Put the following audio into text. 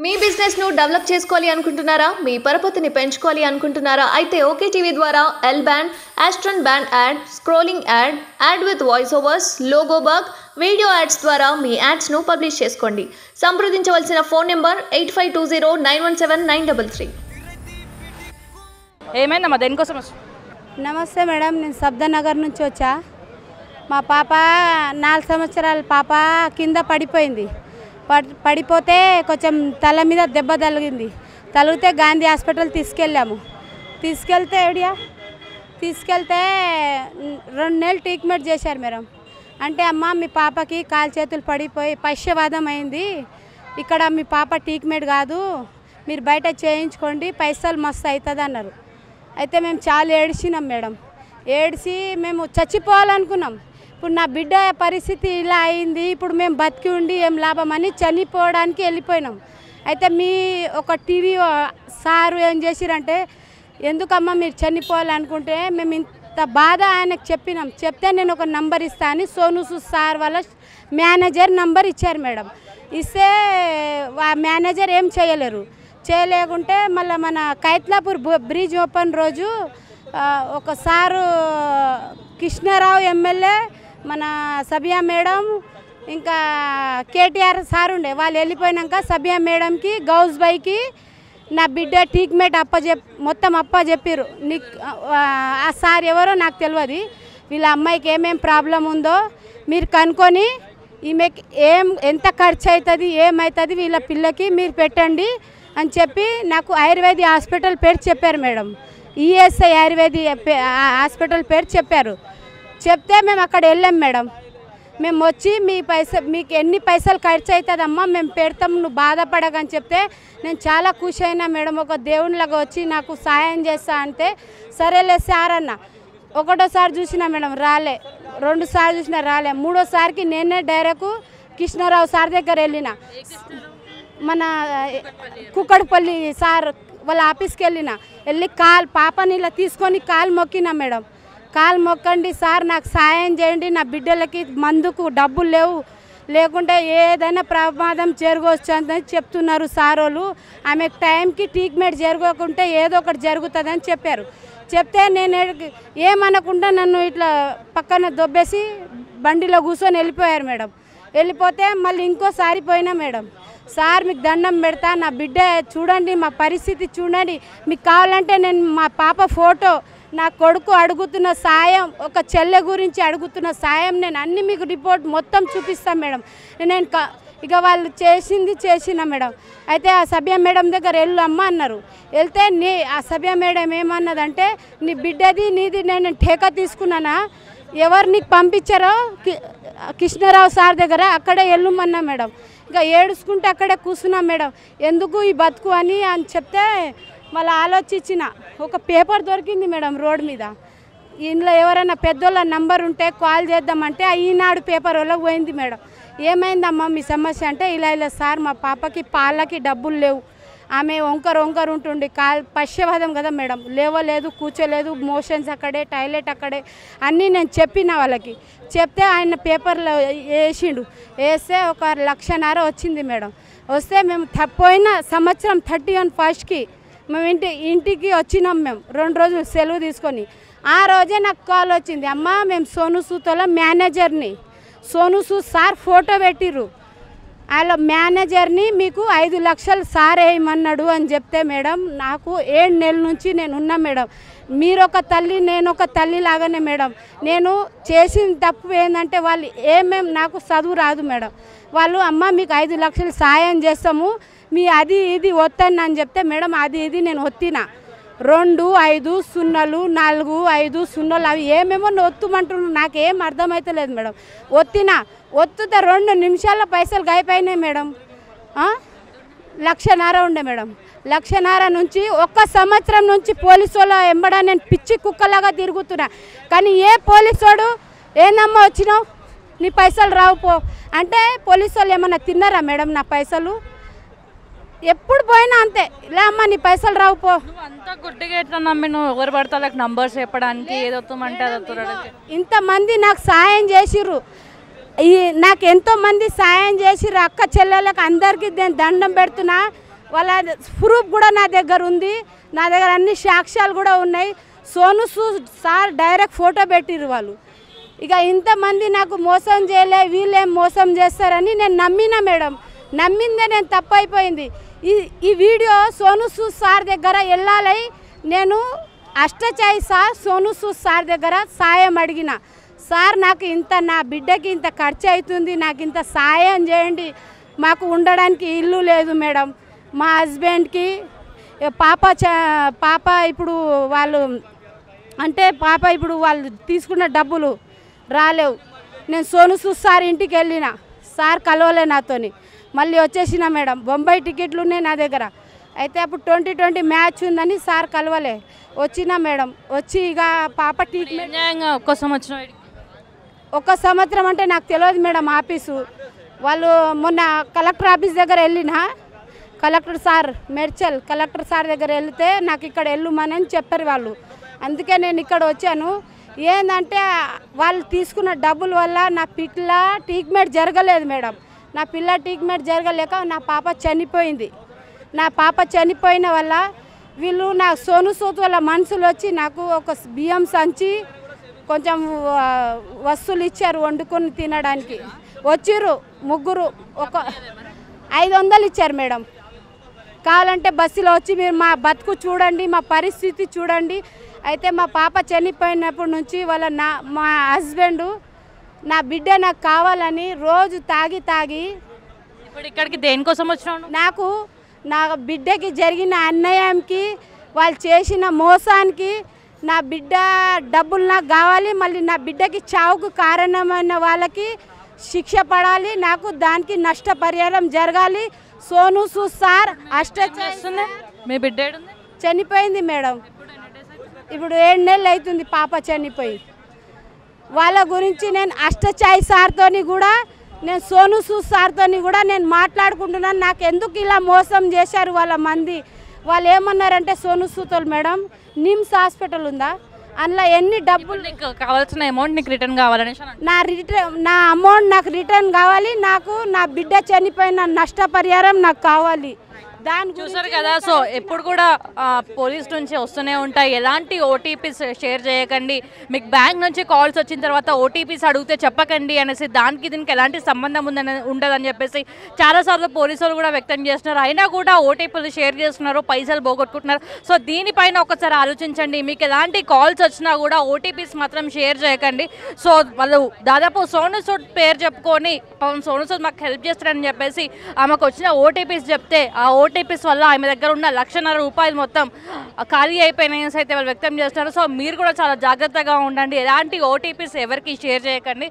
మీ business ను develop చేసుకోవాలి అనుకుంటున్నారా? మీ పరపతిని పెంచుకోవాలి అనుకుంటున్నారా? అయితే ఓకే టీవీ ద్వారా L band, Aston band ad, scrolling ad, ad with voice overs, logo bug, video ads ద్వారా మీ యాడ్స్ ను పబ్లిష్ చేసుకోండి. సంప్రదించవలసిన ఫోన్ నెంబర్ 8520917933. ఏమైందమ్మా దేనికోసం? నమస్తే మేడం, నేను సబ్దానగర్ నుంచి వచ్చా. మా పాప 4 సంవత్సరాల పాప కింద పడిపోయింది. పడిపోతే కొంచెం తల మీద దెబ్బ తగిలింది. తగిలితే గాంధీ హాస్పిటల్ తీసుకెళ్ళాము. తీసుకెళ్తే 2 నెలలు ట్రీట్మెంట్ చేశారు మేడం. అంటే అమ్మ మీ పాపకి కాలు చేతులు పడిపోయి పశ్చవాదం అయింది, ఇక్కడ మీ పాప ట్రీట్మెంట్ కాదు, మీరు బయట చేయించుకోండి, పైసలు మస్తు అవుతుంది అన్నారు. అయితే మేము చాలా ఏడ్చినాం మేడం. ఏడ్చి మేము చచ్చిపోవాలనుకున్నాం. ఇప్పుడు నా బిడ్డ పరిస్థితి ఇలా అయింది, ఇప్పుడు మేము బతికి ఉండి ఏం లాభం అని చనిపోవడానికి వెళ్ళిపోయినాం. అయితే మీ ఒక టీవీ సారు ఏం చేసిరంటే, ఎందుకమ్మా మీరు చనిపోవాలనుకుంటే మేము ఇంత బాధ ఆయనకు చెప్పినాం. చెప్తే నేను ఒక నంబర్ ఇస్తా అని సోను సార్ వాళ్ళ మేనేజర్ నంబర్ ఇచ్చారు మేడం. ఇస్తే ఆ మేనేజర్ ఏం చేయలేకుంటే మళ్ళీ మన కైత్లాపూర్ బ్రిడ్జ్ ఓపెన్ రోజు ఒక సారు కృష్ణారావు ఎమ్మెల్యే, మన సబియా మేడం, ఇంకా కేటీఆర్ సార్ ఉండే, వాళ్ళు వెళ్ళిపోయినాక సబియా మేడంకి, గౌజ్ బైకి నా బిడ్డ ట్రీట్మెంట్ మొత్తం చెప్పారు. నీకు ఆ సార్ ఎవరో నాకు తెలియదు. వీళ్ళ అమ్మాయికి ఏమేం ప్రాబ్లం ఉందో మీరు కనుక్కొని ఈమెకి ఎంత ఖర్చు అవుతుంది, ఏమవుతుంది వీళ్ళ పిల్లకి మీరు పెట్టండి అని చెప్పి నాకు ఆయుర్వేద హాస్పిటల్ పేరు చెప్పారు మేడం. ఈఎస్ఐ ఆయుర్వేద హాస్పిటల్ పేరు చెప్పారు. చెప్తే మేము అక్కడ వెళ్ళాం మేడం. మేము వచ్చి మీకు ఎన్ని పైసలు ఖర్చు అవుతుందమ్మా మేము పెడతాం, నువ్వు బాధపడకని చెప్తే నేను చాలా ఖుషి అయినా మేడం. ఒక దేవునిలాగా వచ్చి నాకు సాయం చేస్తా అంటే సరేలే సార్ అన్న. ఒకటోసారి చూసినా మేడం రాలే, 2 సార్లు చూసినా రాలే, 3వసారికి నేనే డైరెక్ట్ కృష్ణారావు సార్ దగ్గర వెళ్ళిన, మన కుక్కడపల్లి సార్ వాళ్ళ ఆఫీస్కి వెళ్ళి పాపని ఇలా తీసుకొని కాలు మొక్కినా మేడం. కాలు మొక్కండి సార్, నాకు సాయం చేయండి, నా బిడ్డలకి మందుకు డబ్బులు లేకుంటే ఏదైనా ప్రమాదం జరగవచ్చు అని చెప్తున్నారు సార్ వాళ్ళు. ఆమె టైంకి ట్రీట్మెంట్ జరగకుంటే ఏదో ఒకటి జరుగుతుందని చెప్పారు. చెప్తే నేను ఏమనకుండా నన్ను ఇట్లా పక్కన దొబ్బేసి బండిలో కూర్చొని వెళ్ళిపోయారు మేడం. వెళ్ళిపోతే మళ్ళీ ఇంకోసారి పోయినా మేడం. సార్ మీకు దండం పెడతా, నా బిడ్డ చూడండి, మా పరిస్థితి చూడండి, మీకు కావాలంటే నేను మా పాప ఫోటో, నా కొడుకు అడుగుతున్న సాయం, ఒక చెల్లె గురించి అడుగుతున్న సాయం నేను అన్ని మీకు రిపోర్ట్ మొత్తం చూపిస్తాను మేడం. నేను ఇక వాళ్ళు చేసిన మేడం. అయితే ఆ సభ్య మేడం దగ్గర వెళ్ళు అమ్మ అన్నారు. వెళ్తే ఆ సభ్య మేడం ఏమన్నదంటే, నీ బిడ్డది నీది నేను ఠేకా తీసుకున్నానా, ఎవరు నీకు పంపించారో కృష్ణారావు సార్ దగ్గర అక్కడే వెళ్ళమన్నా మేడం. ఇంకా ఏడుచుకుంటే అక్కడే కూర్చున్నా మేడం. ఎందుకు ఈ బతుకు అని చెప్తే మళ్ళీ ఆలోచించిన ఒక పేపర్ దొరికింది మేడం రోడ్ మీద. ఇందులో ఎవరైనా పెద్దోళ్ళ నంబర్ ఉంటే కాల్ చేద్దామంటే ఈనాడు పేపర్ వాళ్ళకి పోయింది మేడం. ఏమైందమ్మా మీ సమస్య అంటే, ఇలా సార్ మా పాపకి పాలకి డబ్బులు లేవు, ఆమె వంకర ఉంటుండి పశ్చవాదం కదా మేడం, లేవలేదు, కూర్చోలేదు, మోషన్స్ అక్కడే, టాయిలెట్ అక్కడే అన్నీ నేను చెప్పిన వాళ్ళకి. చెప్తే ఆయన పేపర్లో వేస్తే ఒక 1,00,000 వచ్చింది మేడం. వస్తే మేము పోయిన సంవత్సరం 31 ఫస్ట్కి మేము ఇంటికి వచ్చినాం. మేము 2 రోజులు సెలవు తీసుకొని ఆ రోజే నాకు కాల్ వచ్చింది, అమ్మ మేము సోను సూద్లో మేనేజర్ని, సోను సూద్ సార్ ఫోటో పెట్టిర్రు, వాళ్ళ మేనేజర్ని మీకు 5 లక్షలు సార్ వేయమన్నాడు అని చెప్తే మేడం నాకు 7 నెలల నుంచి నేను ఉన్నా మేడం. మీరు ఒక తల్లి, నేను ఒక తల్లి లాగానే మేడం. నేను చేసిన తప్పు ఏంటంటే, వాళ్ళు నాకు చదువు రాదు మేడం. వాళ్ళు అమ్మ మీకు 5 లక్షలు సాయం చేస్తాము, మీ అది ఇది ఒత్తని అని చెప్తే మేడం అది ఇది నేను ఒత్తిన 2 5 0 4 5 0 అవి ఏమేమో ఒత్తుమంటున్నాను, నాకేం అర్థమవుతలేదు మేడం. ఒత్తుతే 2 నిమిషాల పైసలు గాయపోయినాయి మేడం. 1,00,000 ఉండే మేడం. 1,00,000 నుంచి 1 సంవత్సరం నుంచి పోలీసు వాళ్ళ ఎంబడా నేను పిచ్చి కుక్కలాగా తిరుగుతున్నా. కానీ ఏ పోలీసోడు ఏందమ్మా వచ్చినావు, నీ పైసలు రావు పో అంటే, పోలీసు వాళ్ళు ఏమన్నా తిన్నారా మేడం నా పైసలు? ఎప్పుడు పోయినా అంతే, ఇలా అమ్మ నీ పైసలు రావు పో. అంతా గుడ్డిగా ఎట్లా నమ్మి నువ్వు ఎవరు పడతా నంబర్స్ చెప్పడానికి ఏదవుతామంటే ఇంతమంది నాకు సాయం చేసిర్రు, నాకు ఎంతోమంది సాయం చేసిర్రు, అక్క చెల్లెళ్ళకి అందరికీ నేను దండం పెడుతున్నా. వాళ్ళ ప్రూఫ్ కూడా నా దగ్గర ఉంది, నా దగ్గర అన్ని సాక్ష్యాలు కూడా ఉన్నాయి. Sonu Sood sir direct photo పెట్టిరు వాళ్ళు. ఇక ఇంతమంది నాకు మోసం చేయలే, వీళ్ళేం మోసం చేస్తారని నేను నమ్మినా మేడం. నమ్మిందే నేను తప్పు అయిపోయింది. ఈ వీడియో సోను సూద్ సార్ దగ్గర వెళ్ళాలి. నేను అష్టచాయి సార్ సోను సూద్ సార్ దగ్గర సాయం అడిగిన. సార్ నాకు ఇంత, నా బిడ్డకి ఇంత ఖర్చు అవుతుంది, నాకు ఇంత సాయం చేయండి, మాకు ఉండడానికి ఇల్లు లేదు మేడం, మా హస్బెండ్కి పాప ఇప్పుడు వాళ్ళు తీసుకున్న డబ్బులు రాలేవు. నేను సోను సూద్ సార్ ఇంటికి వెళ్ళిన, సార్ కలవలే నాతోని, మళ్ళీ వచ్చేసిన మేడం. బొంబాయి టికెట్లు ఉన్నాయి నా దగ్గర. అయితే అప్పుడు 2020 మ్యాచ్ ఉందని సార్ కలవలే, వచ్చిన మేడం. వచ్చి ఇక పాప ట్రీట్మెంట్ ఒక సంవత్సరం అంటే నాకు తెలియదు మేడం. ఆఫీసు వాళ్ళు మొన్న కలెక్టర్ ఆఫీస్ దగ్గర వెళ్ళిన, కలెక్టర్ సార్ మెర్చల్ కలెక్టర్ సార్ దగ్గర వెళ్తే నాకు ఇక్కడ వెళ్ళమని చెప్పారు వాళ్ళు. అందుకే నేను ఇక్కడ వచ్చాను. ఏంటంటే వాళ్ళు తీసుకున్న డబ్బుల వల్ల నా పిల్ల ట్రీట్మెంట్ జరగలేదు మేడం. నా పిల్ల ట్రీట్మెంట్ జరగలేక నా పాప చనిపోయింది. నా పాప చనిపోయిన వల్ల వీళ్ళు నా సోను సూద్ వాళ్ళ మనుషులు వచ్చి నాకు ఒక బియ్యం సంచి కొంచెం వస్తువులు ఇచ్చారు వండుకొని తినడానికి. వచ్చిర్రు ముగ్గురు, ఒక 500 ఇచ్చారు మేడం. కావాలంటే బస్సులో వచ్చి మీరు మా బతుకు చూడండి, మా పరిస్థితి చూడండి. అయితే మా పాప చనిపోయినప్పటి నుంచి మా హస్బెండ్ నా బిడ్డ నాకు కావాలని రోజు తాగి ఇప్పుడు ఇక్కడికి దేనికోసం వచ్చినావు? నా బిడ్డకి జరిగిన అన్యాయంకి, వాళ్ళు చేసిన మోసానికి నా బిడ్డ డబ్బులు నాకు కావాలి. మళ్ళీ నా బిడ్డకి చావుకు కారణమైన వాళ్ళకి శిక్ష పడాలి, నాకు దానికి నష్టపరిహారం జరగాలి. సోను సూద్ సార్ చేస్తుంది. మీ బిడ్డ చనిపోయింది మేడం. ఇప్పుడు 7 నెలలు అవుతుంది పాప చనిపోయి. వాళ్ళ గురించి నేను అష్టచాయి సార్తోని కూడా, నేను సోను సూద్ సార్తోని కూడా నేను మాట్లాడుకుంటున్నాను. నాకు ఎందుకు ఇలా మోసం చేశారు వాళ్ళ మంది. వాళ్ళు ఏమన్నారంటే సోను సూద్ వాళ్ళు మేడం, నిమ్స్ హాస్పిటల్ ఉందా, అందులో ఎన్ని డబ్బులు కావాల్సిన అమౌంట్ నీకు రిటర్న్ కావాలని, నా అమౌంట్ నాకు రిటర్న్ కావాలి, నాకు నా బిడ్డ చనిపోయిన నష్టపరిహారం నాకు కావాలి. దాని చూసారు కదా. సో ఎప్పుడు కూడా పోలీస్ నుంచి వస్తూనే ఉంటాయి, ఎలాంటి ఓటీపీస్ షేర్ చేయకండి, మీకు బ్యాంక్ నుంచి కాల్స్ వచ్చిన తర్వాత ఓటీపీస్ అడిగితే చెప్పకండి అనేసి, దానికి దీనికి ఎలాంటి సంబంధం ఉండదని చెప్పేసి చాలాసార్లు పోలీసులు కూడా వ్యక్తం చేస్తున్నారు. అయినా కూడా ఓటీపీలు షేర్ చేస్తున్నారు, పైసలు పోగొట్టుకుంటున్నారు. సో దీనిపైన ఒకసారి ఆలోచించండి. మీకు ఎలాంటి కాల్స్ వచ్చినా కూడా ఓటీపీస్ మాత్రం షేర్ చేయకండి. సో వాళ్ళు దాదాపు సోను సూద్ పేరు చెప్పుకొని సోను సూద్ మాకు హెల్ప్ చేస్తారని చెప్పేసి ఆమెకు వచ్చిన ఓటీపీస్ చెప్తే, ఆ ఓటీపీస్ వల్ల ఆమె దగ్గర ఉన్న ₹1,50,000 మొత్తం ఖాళీ అయిపోయినాయని అయితే వాళ్ళు వ్యక్తం చేస్తున్నారు. సో మీరు కూడా చాలా జాగ్రత్తగా ఉండండి, ఎలాంటి ఓటీపీస్ ఎవరికి షేర్ చేయకండి.